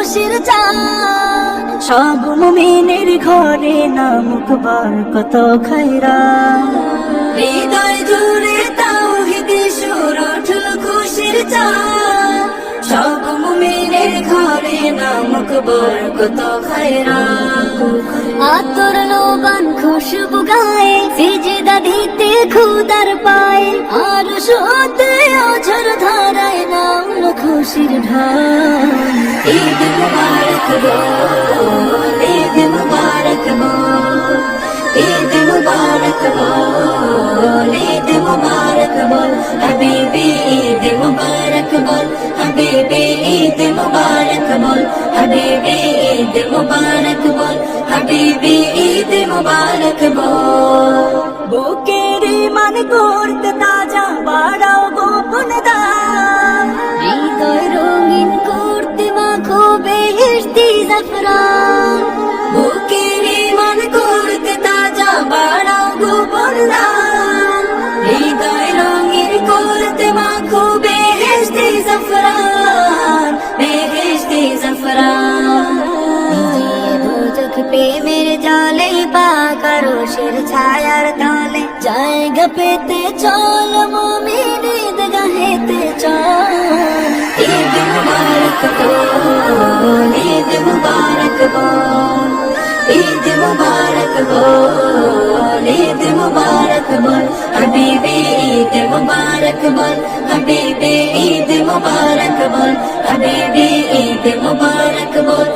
খুশির চাঁদ, সব মুমিনের ঘরে নামুক বরকত খায়রাত। হৃদয় জুড়ে তাওহীদের সুর উঠল খুশির চাঁদ, সব মুমিনের ঘরে নামুক বরকত খায়রাত। আতর লোবান খুশবু গায়ে সিজদা দিতে খুদার পায়ে, আর সোতে অঝর ধারায় নামল খুশির ঢাল। ঈদ মুবারক বল, ঈদ মুবারক বল, ঈদ মুবারক বল, ঈদ মুবারক বল, হাবিবি ঈদ মুবারক বল, হাবিবি ঈদ মুবারক বল, হাবিবি ঈদ মুবারক বল, হাবিবি ঈদ মুবারক বল। বুকের মান করতে তাজা বাড়াও গোপন দাম, হৃদয় রঙিন করতে মাখো বেহেশতি জাফরান। বুকের মান করতে তাজা বাড়াও গোপন দাম, হৃদয় রঙিন করতে মাখো বেহেশতি জাফরান, বেহেশতি জাফরান। দোজখ প্রেমের জলে পাক আরশের ছায়ার তলে, জায়গা পেতে চল মুমিন ঈদগাহেতে চল। ঈদ মুবারক বল, ঈদ মুবারক বল, ঈদ মুবারক বল, ঈদ মুবারক বল, হাবিবি ঈদ মুবারক বল, হাবিবি ঈদ মুবারক বল, হাবিবি ঈদ মুবারক বল।